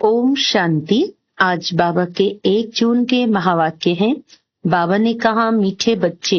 ओम शांति। आज बाबा के 1 जून के महावाक्य हैं। बाबा ने कहा, मीठे बच्चे,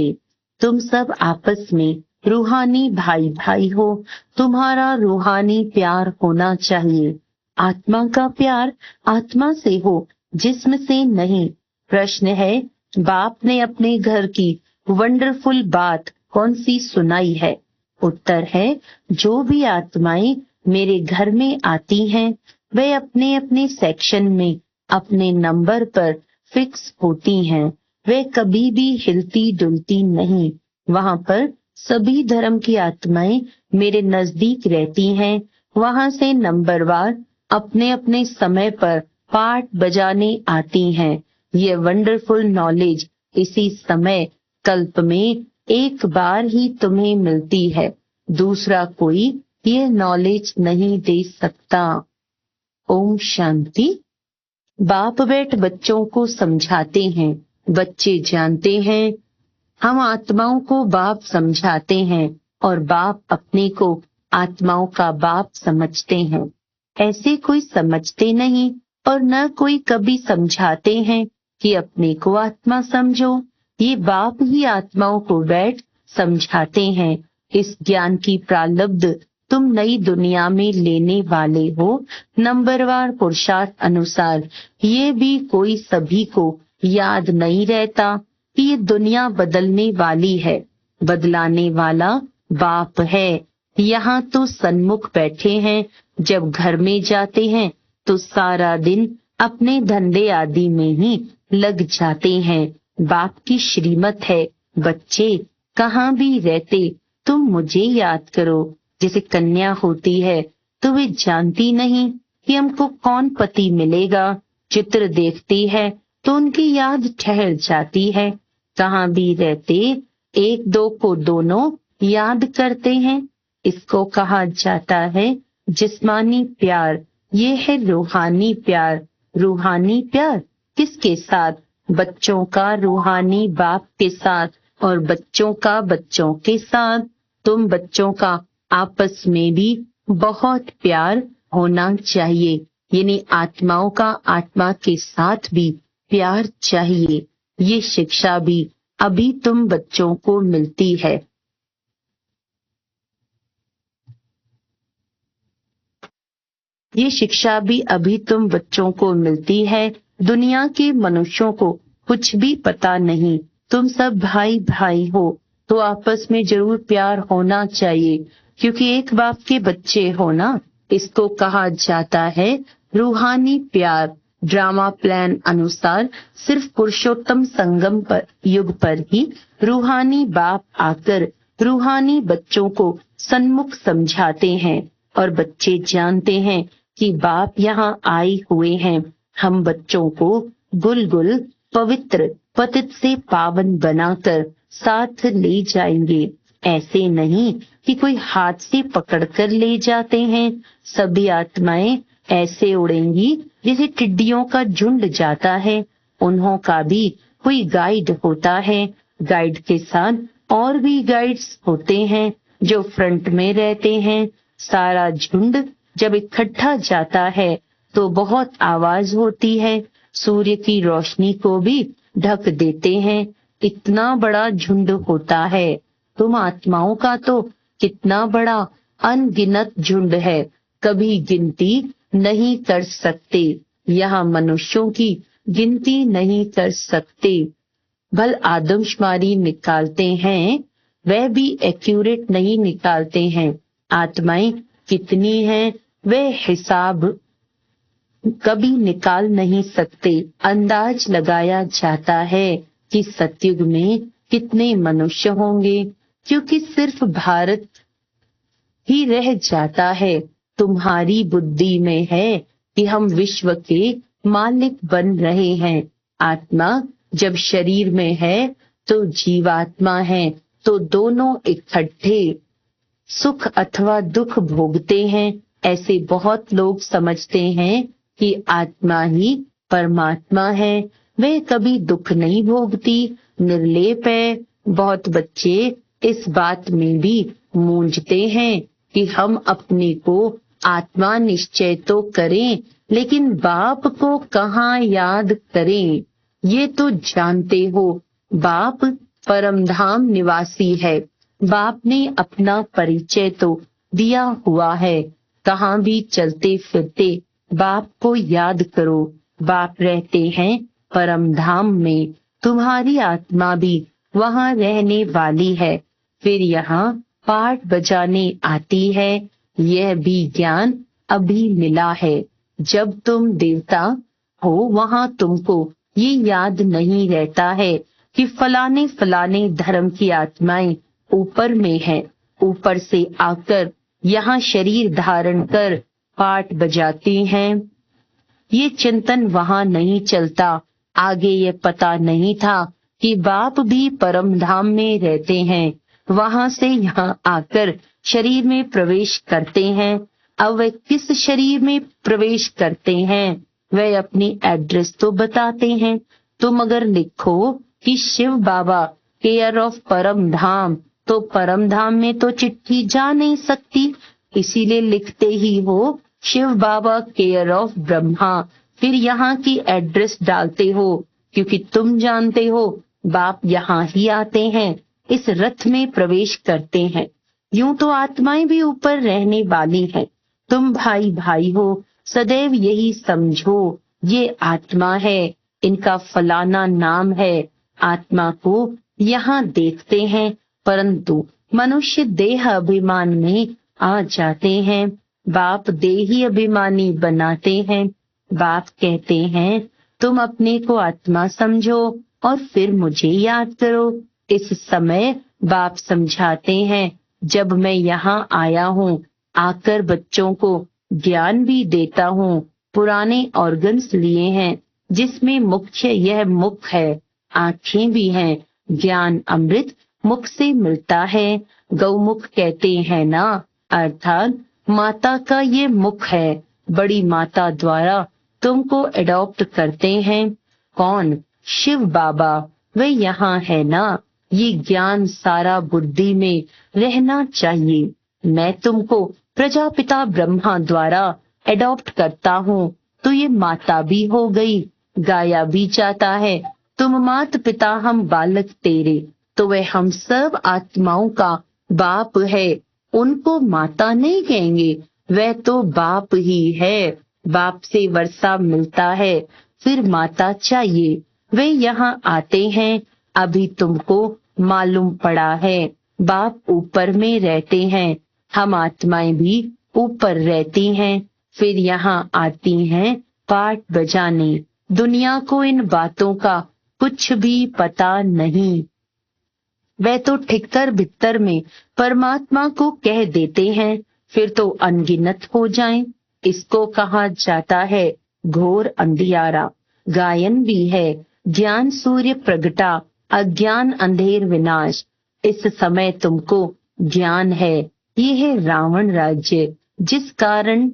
तुम सब आपस में रूहानी भाई भाई हो। तुम्हारा रूहानी प्यार होना चाहिए। आत्मा का प्यार आत्मा से हो, जिस्म से नहीं। प्रश्न है, बाप ने अपने घर की वंडरफुल बात कौन सी सुनाई है? उत्तर है, जो भी आत्माएं मेरे घर में आती हैं, वे अपने अपने सेक्शन में अपने नंबर पर फिक्स होती हैं। वे कभी भी हिलती डुलती नहीं। वहाँ पर सभी धर्म की आत्माएं मेरे नजदीक रहती हैं। वहाँ से नंबरवार अपने अपने समय पर पाठ बजाने आती हैं। ये वंडरफुल नॉलेज इसी समय कल्प में एक बार ही तुम्हें मिलती है। दूसरा कोई ये नॉलेज नहीं दे सकता। ओम शांति। बाप बैठ बच्चों को समझाते हैं। बच्चे जानते हैं हम आत्माओं को बाप समझाते हैं और बाप अपने को आत्माओं का बाप समझते हैं। ऐसे कोई समझते नहीं और न कोई कभी समझाते हैं कि अपने को आत्मा समझो। ये बाप ही आत्माओं को बैठ समझाते हैं। इस ज्ञान की प्रालब्ध तुम नई दुनिया में लेने वाले हो। नंबरवार पुरुषार्थ अनुसार ये भी कोई सभी को याद नहीं रहता कि ये दुनिया बदलने वाली है। बदलाने वाला बाप है। यहाँ तो सन्मुख बैठे हैं। जब घर में जाते हैं तो सारा दिन अपने धंधे आदि में ही लग जाते हैं। बाप की श्रीमत है, बच्चे कहाँ भी रहते तुम मुझे याद करो। जैसे कन्या होती है तो वे जानती नहीं कि हमको कौन पति मिलेगा। चित्र देखती है तो उनकी याद ठहर जाती है। कहाँ भी रहते एक दो को दोनों याद करते हैं। इसको कहा जाता है जिस्मानी प्यार। ये है रूहानी प्यार। रूहानी प्यार किसके साथ? बच्चों का रूहानी बाप के साथ और बच्चों का बच्चों के साथ। तुम बच्चों का आपस में भी बहुत प्यार होना चाहिए। यानी आत्माओं का आत्मा के साथ भी प्यार चाहिए। ये शिक्षा भी अभी तुम बच्चों को मिलती है। ये शिक्षा भी अभी तुम बच्चों को मिलती है। दुनिया के मनुष्यों को कुछ भी पता नहीं। तुम सब भाई भाई हो तो आपस में जरूर प्यार होना चाहिए, क्योंकि एक बाप के बच्चे हो ना। इसको कहा जाता है रूहानी प्यार। ड्रामा प्लान अनुसार सिर्फ पुरुषोत्तम संगम पर युग पर ही रूहानी बाप आकर रूहानी बच्चों को सन्मुख समझाते हैं और बच्चे जानते हैं कि बाप यहाँ आए हुए हैं। हम बच्चों को गुल पवित्र पतित से पावन बनाकर साथ ले जाएंगे। ऐसे नहीं कि कोई हाथ से पकड़कर ले जाते हैं। सभी आत्माएं ऐसे उड़ेंगी जैसे टिड्डियों का झुंड जाता है। उन्हों का भी कोई गाइड होता है। गाइड के साथ और भी गाइड्स होते हैं जो फ्रंट में रहते हैं। सारा झुंड जब इकट्ठा जाता है तो बहुत आवाज होती है। सूर्य की रोशनी को भी ढक देते हैं। इतना बड़ा झुंड होता है। तुम आत्माओं का तो कितना बड़ा अनगिनत झुंड है, कभी गिनती नहीं कर सकते। यहाँ मनुष्यों की गिनती नहीं कर सकते। भल आदमशुमारी निकालते हैं, वह भी एक्यूरेट नहीं निकालते हैं। आत्माएं कितनी हैं वह हिसाब कभी निकाल नहीं सकते। अंदाज लगाया जाता है कि सतयुग में कितने मनुष्य होंगे, क्योंकि सिर्फ भारत ही रह जाता है। तुम्हारी बुद्धि में है कि हम विश्व के मालिक बन रहे हैं। आत्मा जब शरीर में है तो जीवात्मा है, तो दोनों इकट्ठे सुख अथवा दुख भोगते हैं। ऐसे बहुत लोग समझते हैं कि आत्मा ही परमात्मा है, वे कभी दुख नहीं भोगती, निर्लेप है। बहुत बच्चे इस बात में भी मूंझते हैं कि हम अपने को आत्मा निश्चय तो करें, लेकिन बाप को कहाँ याद करें। ये तो जानते हो बाप परमधाम निवासी है। बाप ने अपना परिचय तो दिया हुआ है। कहाँ भी चलते फिरते बाप को याद करो। बाप रहते हैं परमधाम में, तुम्हारी आत्मा भी वहाँ रहने वाली है। फिर यहाँ पाठ बजाने आती है। यह भी ज्ञान अभी मिला है। जब तुम देवता हो वहाँ तुमको ये याद नहीं रहता है कि फलाने फलाने धर्म की आत्माएं ऊपर में है। ऊपर से आकर यहाँ शरीर धारण कर पाठ बजाती हैं। ये चिंतन वहाँ नहीं चलता। आगे ये पता नहीं था कि बाप भी परम धाम में रहते हैं। वहाँ से यहाँ आकर शरीर में प्रवेश करते हैं। अब वे किस शरीर में प्रवेश करते हैं, वे अपनी एड्रेस तो बताते हैं। तुम अगर लिखो कि शिव बाबा केयर ऑफ परम धाम, तो परम धाम में तो चिट्ठी जा नहीं सकती, इसीलिए लिखते ही हो शिव बाबा केयर ऑफ ब्रह्मा। फिर यहाँ की एड्रेस डालते हो, क्योंकि तुम जानते हो बाप यहाँ ही आते हैं, इस रथ में प्रवेश करते हैं। यूं तो आत्माएं भी ऊपर रहने वाली हैं। तुम भाई भाई हो, सदैव यही समझो। ये आत्मा है, इनका फलाना नाम है। आत्मा को यहाँ देखते हैं, परंतु मनुष्य देह अभिमान में आ जाते हैं। बाप देही अभिमानी बनाते हैं। बाप कहते हैं तुम अपने को आत्मा समझो और फिर मुझे याद करो। इस समय बाप समझाते हैं, जब मैं यहाँ आया हूँ, आकर बच्चों को ज्ञान भी देता हूँ। पुराने ऑर्गन्स लिए हैं, जिसमें मुख्य यह मुख है, आँखें भी हैं। ज्ञान अमृत मुख से मिलता है। गौमुख कहते हैं ना, अर्थात माता का ये मुख है। बड़ी माता द्वारा तुमको एडॉप्ट करते हैं। कौन? शिव बाबा। वे यहाँ है ना। ये ज्ञान सारा बुद्धि में रहना चाहिए। मैं तुमको प्रजापिता ब्रह्मा द्वारा एडॉप्ट करता हूँ, तो ये माता भी हो गई। गाया भी जाता है, तुम मात पिता हम बालक तेरे, तो वह हम सब आत्माओं का बाप है। उनको माता नहीं कहेंगे, वह तो बाप ही है। बाप से वर्षा मिलता है, फिर माता चाहिए। वे यहाँ आते हैं। अभी तुमको मालूम पड़ा है बाप ऊपर में रहते हैं, हम आत्माएं भी ऊपर रहती हैं। फिर यहाँ आती हैं पाठ बजाने। दुनिया को इन बातों का कुछ भी पता नहीं। वे तो ठिक्कर भित्तर में परमात्मा को कह देते हैं, फिर तो अनगिनत हो जाएं। इसको कहा जाता है घोर अंधियारा। गायन भी है, ज्ञान सूर्य प्रगटा, अज्ञान अंधेर विनाश। इस समय तुमको ज्ञान है। ये है रावण राज्य, जिस कारण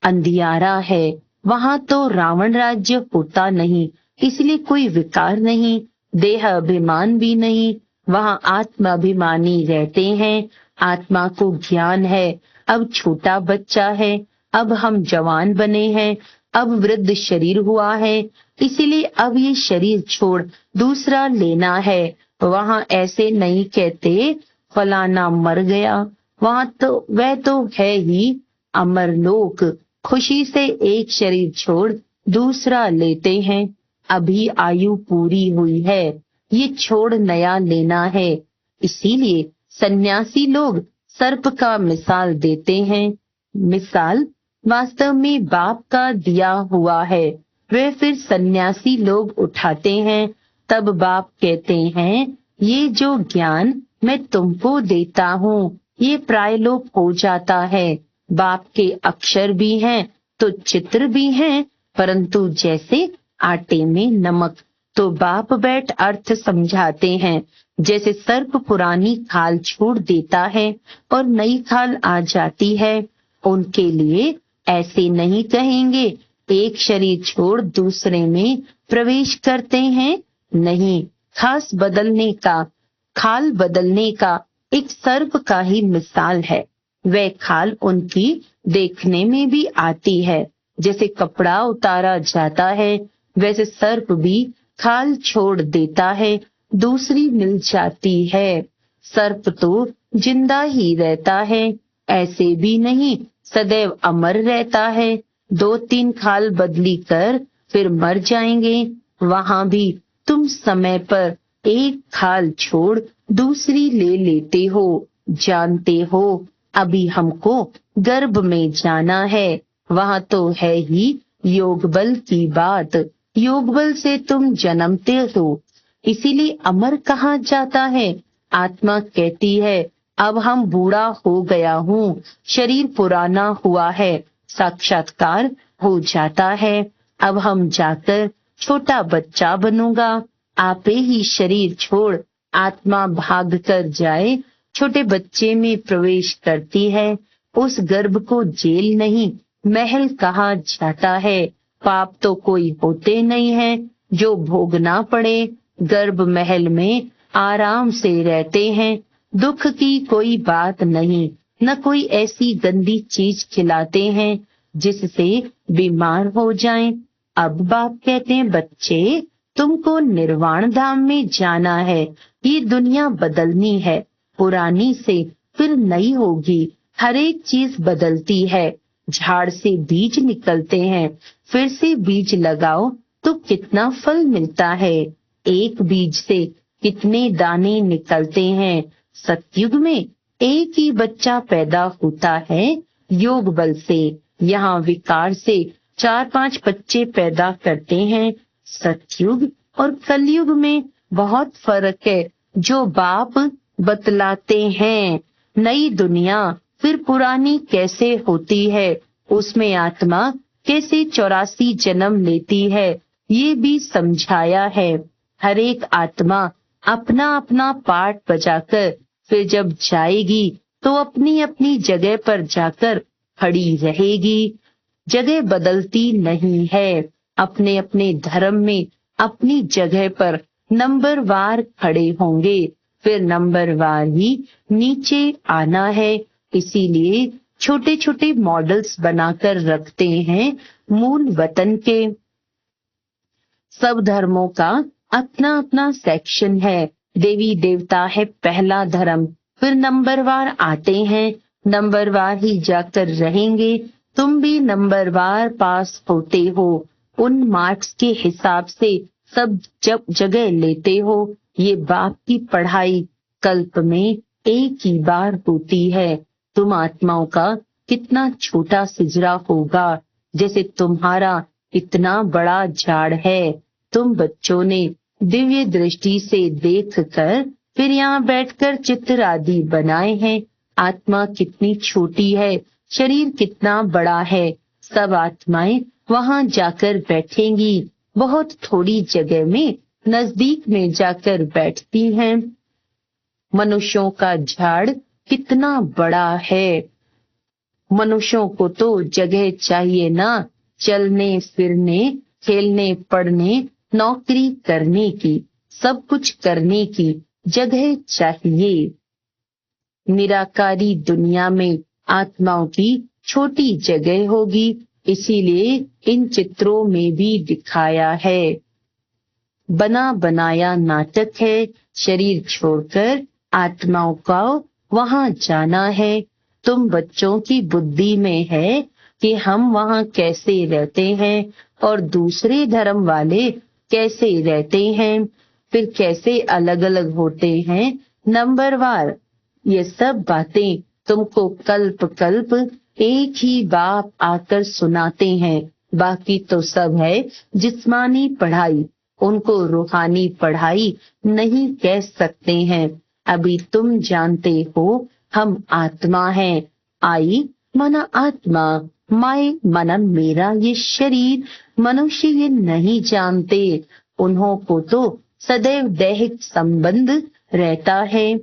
अंधियारा है। वहाँ तो रावण राज्य होता नहीं, इसलिए कोई विकार नहीं, देह अभिमान भी नहीं। वहाँ आत्मा अभिमानी रहते हैं। आत्मा को ज्ञान है, अब छोटा बच्चा है, अब हम जवान बने हैं, अब वृद्ध शरीर हुआ है, इसीलिए अब ये शरीर छोड़ दूसरा लेना है। वहाँ ऐसे नहीं कहते फलाना मर गया, वहाँ तो वह तो है ही अमर लोक। खुशी से एक शरीर छोड़ दूसरा लेते हैं। अभी आयु पूरी हुई है, ये छोड़ नया लेना है। इसीलिए सन्यासी लोग सर्प का मिसाल देते हैं। मिसाल वास्तव में बाप का दिया हुआ है, वे फिर सन्यासी लोग उठाते हैं। तब बाप कहते हैं ये जो ज्ञान मैं तुमको देता हूँ, ये प्रायलोप हो जाता है। बाप के अक्षर भी हैं तो चित्र भी हैं, परंतु जैसे आटे में नमक। तो बाप बैठ अर्थ समझाते हैं। जैसे सर्प पुरानी खाल छोड़ देता है और नई खाल आ जाती है, उनके लिए ऐसे नहीं कहेंगे एक शरीर छोड़ दूसरे में प्रवेश करते हैं। नहीं, खास बदलने का, खाल बदलने का एक सर्प का ही मिसाल है। वह खाल उनकी देखने में भी आती है। जैसे कपड़ा उतारा जाता है वैसे सर्प भी खाल छोड़ देता है, दूसरी मिल जाती है। सर्प तो जिंदा ही रहता है, ऐसे भी नहीं सदैव अमर रहता है। 2-3 खाल बदली कर फिर मर जाएंगे। वहां भी तुम समय पर एक खाल छोड़ दूसरी ले लेते हो। जानते हो अभी हमको गर्भ में जाना है, वहां तो है ही योग बल की बात। योग बल से तुम जन्मते हो, इसीलिए अमर कहा जाता है। आत्मा कहती है अब हम बूढ़ा हो गया हूँ, शरीर पुराना हुआ है, साक्षात्कार हो जाता है। अब हम जाकर छोटा बच्चा बनूंगा। आपे ही शरीर छोड़ आत्मा भाग कर जाए, छोटे बच्चे में प्रवेश करती है। उस गर्भ को जेल नहीं महल कहा जाता है। पाप तो कोई होते नहीं है जो भोगना पड़े। गर्भ महल में आराम से रहते हैं, दुख की कोई बात नहीं। न कोई ऐसी गंदी चीज खिलाते हैं जिससे बीमार हो जाएं। अब बाप कहते हैं बच्चे तुमको निर्वाण धाम में जाना है। ये दुनिया बदलनी है, पुरानी से फिर नई होगी। हर एक चीज बदलती है। झाड़ से बीज निकलते हैं, फिर से बीज लगाओ तो कितना फल मिलता है। एक बीज से कितने दाने निकलते हैं। सतयुग में एक ही बच्चा पैदा होता है योग बल से। यहाँ विकार से 4-5 बच्चे पैदा करते हैं। सतयुग और कलयुग में बहुत फर्क है जो बाप बतलाते हैं। नई दुनिया फिर पुरानी कैसे होती है, उसमें आत्मा कैसे 84 जन्म लेती है, ये भी समझाया है। हर एक आत्मा अपना अपना पार्ट बजाकर फिर जब जाएगी तो अपनी अपनी जगह पर जाकर खड़ी रहेगी। जगह बदलती नहीं है। अपने अपने धर्म में अपनी जगह पर नंबरवार खड़े होंगे, फिर नंबरवार ही नीचे आना है। इसीलिए छोटे छोटे मॉडल्स बनाकर रखते हैं मूल वतन के। सब धर्मों का अपना अपना सेक्शन है। देवी देवता है पहला धर्म, फिर नंबरवार आते हैं, नंबरवार ही जाकर रहेंगे। तुम भी नंबरवार पास होते हो, उन मार्क्स के हिसाब से सब जब जगह लेते हो। ये बाप की पढ़ाई कल्प में एक ही बार होती है। तुम आत्माओं का कितना छोटा सिजरा होगा, जैसे तुम्हारा इतना बड़ा झाड़ है। तुम बच्चों ने दिव्य दृष्टि से देखकर फिर यहाँ बैठकर चित्र आदि बनाए हैं। आत्मा कितनी छोटी है, शरीर कितना बड़ा है। सब आत्माएं वहाँ जाकर बैठेंगी, बहुत थोड़ी जगह में नजदीक में जाकर बैठती हैं। मनुष्यों का झाड़ कितना बड़ा है। मनुष्यों को तो जगह चाहिए ना, चलने फिरने, खेलने पढ़ने, नौकरी करने की, सब कुछ करने की जगह चाहिए। निराकारी दुनिया में आत्माओं की छोटी जगह होगी, इसीलिए इन चित्रों में भी दिखाया है। बना बनाया नाटक है। शरीर छोड़कर आत्माओं का वहां जाना है। तुम बच्चों की बुद्धि में है कि हम वहां कैसे रहते हैं और दूसरे धर्म वाले कैसे रहते हैं, फिर कैसे अलग अलग होते हैं नंबरवार। ये सब बातें तुमको कल्प कल्प एक ही बाप आकर सुनाते हैं। बाकी तो सब है जिस्मानी पढ़ाई, उनको रूहानी पढ़ाई नहीं कह सकते हैं। अभी तुम जानते हो हम आत्मा हैं। आई माना आत्मा, माय माना मेरा ये शरीर। मनुष्य ये नहीं जानते, उन्हों को तो सदैव दैहिक संबंध रहता है।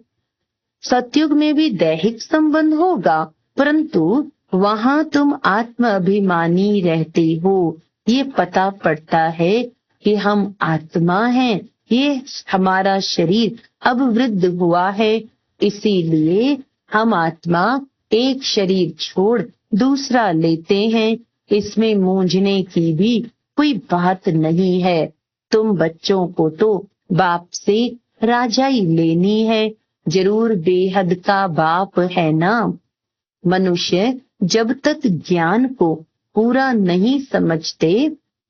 सतयुग में भी दैहिक संबंध होगा, परंतु वहां तुम आत्म अभिमानी रहते हो। ये पता पड़ता है कि हम आत्मा हैं, ये हमारा शरीर अब वृद्ध हुआ है, इसीलिए हम आत्मा एक शरीर छोड़ दूसरा लेते हैं, इसमें मूंझने की भी कोई बात नहीं है। तुम बच्चों को तो बाप से राजाई लेनी है, जरूर बेहद का बाप है ना। मनुष्य जब तक ज्ञान को पूरा नहीं समझते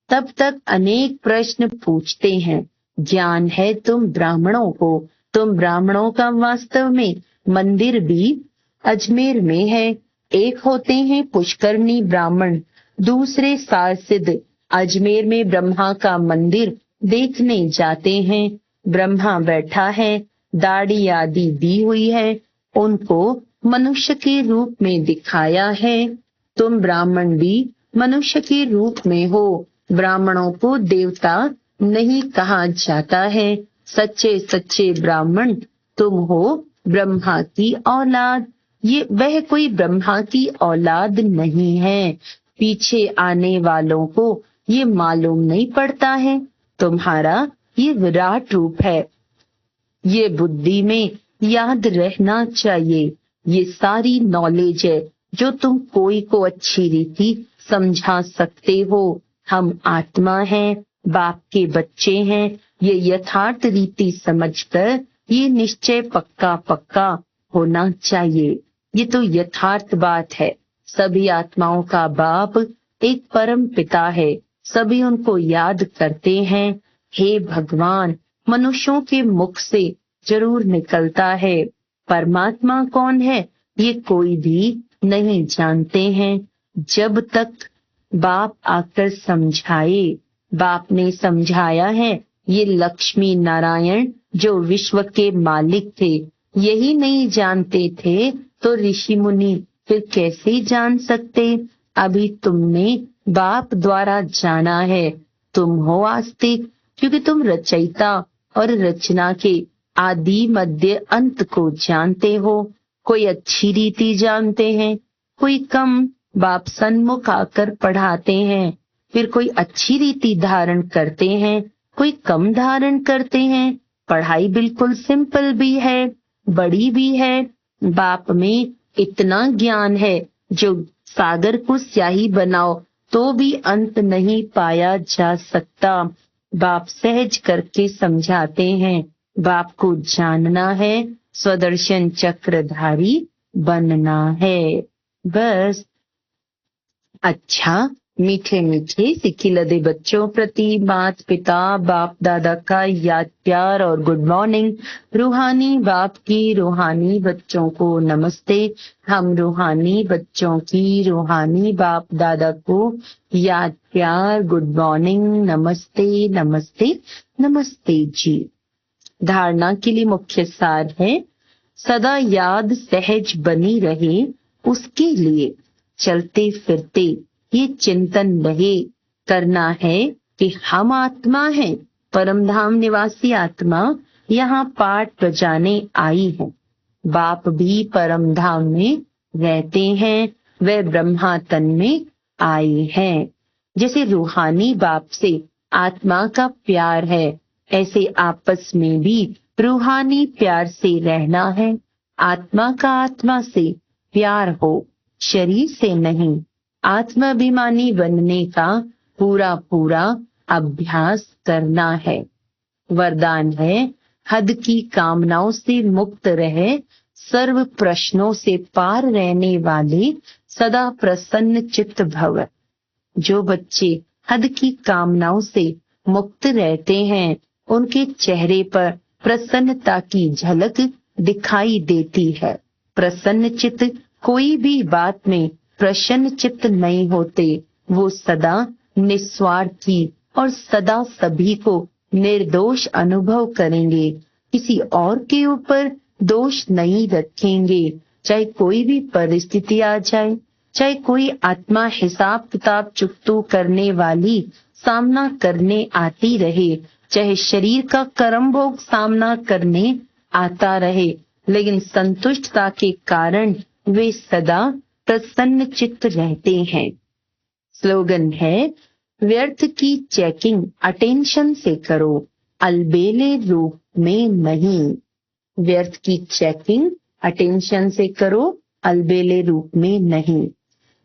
तब तक अनेक प्रश्न पूछते हैं। ज्ञान है तुम ब्राह्मणों को, तुम ब्राह्मणों का वास्तव में मंदिर भी अजमेर में है। एक होते हैं पुष्करनी ब्राह्मण, दूसरे सारसिद्ध। अजमेर में ब्रह्मा का मंदिर देखने जाते हैं। ब्रह्मा बैठा है, दाढ़ी आदि दी हुई है, उनको मनुष्य के रूप में दिखाया है। तुम ब्राह्मण भी मनुष्य के रूप में हो। ब्राह्मणों को देवता नहीं कहा जाता है। सच्चे सच्चे ब्राह्मण तुम हो, ब्रह्मा की औलाद। ये वह कोई ब्रह्मा की औलाद नहीं है। पीछे आने वालों को ये मालूम नहीं पड़ता है। तुम्हारा ये विराट रूप है, ये बुद्धि में याद रहना चाहिए। ये सारी नॉलेज है जो तुम कोई को अच्छी रीति समझा सकते हो। हम आत्मा हैं, बाप के बच्चे हैं। ये यथार्थ रीति समझकर ये निश्चय पक्का पक्का होना चाहिए। ये तो यथार्थ बात है। सभी आत्माओं का बाप एक परम पिता है, सभी उनको याद करते हैं। हे भगवान, मनुष्यों के मुख से जरूर निकलता है। परमात्मा कौन है ये कोई भी नहीं जानते हैं जब तक बाप आकर समझाए। बाप ने समझाया है, ये लक्ष्मी नारायण जो विश्व के मालिक थे यही नहीं जानते थे तो ऋषि मुनि फिर कैसे जान सकते। अभी तुमने बाप द्वारा जाना है। तुम हो आस्तिक क्योंकि तुम रचयिता और रचना के आदि मध्य अंत को जानते हो। कोई अच्छी रीति जानते हैं, कोई कम। बाप सन्मुख आकर पढ़ाते हैं, फिर कोई अच्छी रीति धारण करते हैं, कोई कम धारण करते हैं। पढ़ाई बिल्कुल सिंपल भी है, बड़ी भी है। बाप में इतना ज्ञान है जो सागर को स्याही बनाओ तो भी अंत नहीं पाया जा सकता। बाप सहज करके समझाते हैं। बाप को जानना है, स्वदर्शन चक्रधारी बनना है। बस। अच्छा, मीठे मीठे सिक्की लदे बच्चों प्रति माता पिता बाप दादा का याद प्यार और गुड मॉर्निंग। रूहानी बाप की रूहानी बच्चों को नमस्ते। हम रूहानी बच्चों की रूहानी बाप दादा को याद प्यार गुड मॉर्निंग, नमस्ते नमस्ते नमस्ते जी। धारणा के लिए मुख्य सार है, सदा याद सहज बनी रहे उसके लिए चलते फिरते ये चिंतन रहे। करना है कि हम आत्मा हैं, परमधाम निवासी आत्मा यहाँ पाठ बजाने आई है। बाप भी परमधाम में रहते हैं, वे ब्रह्मा तन में आए हैं। जैसे रूहानी बाप से आत्मा का प्यार है, ऐसे आपस में भी रूहानी प्यार से रहना है। आत्मा का आत्मा से प्यार हो, शरीर से नहीं। आत्माभिमानी बनने का पूरा पूरा अभ्यास करना है। वरदान है, हद की कामनाओं से मुक्त रहे, सर्व प्रश्नों से पार रहने वाले सदा प्रसन्न चित्त भव। जो बच्चे हद की कामनाओं से मुक्त रहते हैं उनके चेहरे पर प्रसन्नता की झलक दिखाई देती है। प्रसन्न चित्त कोई भी बात में प्रसन्न चित्त नहीं होते। वो सदा निस्वार्थी और सदा सभी को निर्दोष अनुभव करेंगे, किसी और के ऊपर दोष नहीं रखेंगे। चाहे कोई भी परिस्थिति आ जाए, चाहे कोई आत्मा हिसाब किताब चुकतू करने वाली सामना करने आती रहे, चाहे शरीर का कर्म भोग सामना करने आता रहे, लेकिन संतुष्टता के कारण वे सदा प्रसन्न चित्त रहते हैं। स्लोगन है, व्यर्थ की चेकिंग अटेंशन से करो, अलबेले रूप में नहीं। व्यर्थ की चेकिंग अटेंशन से करो, अलबेले रूप में नहीं।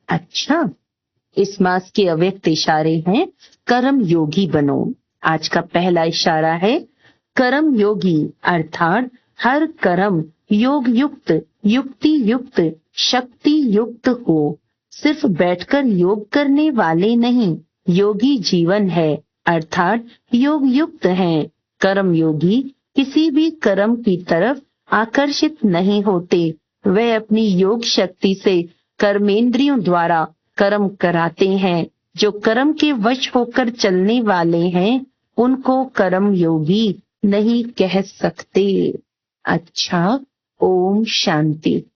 अच्छा, इस मास के अव्यक्त इशारे हैं कर्म योगी बनो। आज का पहला इशारा है कर्म योगी, अर्थात हर कर्म योग युक्त, युक्ति युक्त, शक्ति युक्त हो। सिर्फ बैठकर योग करने वाले नहीं, योगी जीवन है, अर्थात योग युक्त हैं। कर्म योगी किसी भी कर्म की तरफ आकर्षित नहीं होते। वे अपनी योग शक्ति से कर्मेंद्रियों द्वारा कर्म कराते हैं। जो कर्म के वश होकर चलने वाले हैं उनको कर्म योगी नहीं कह सकते। अच्छा, ओम शांति।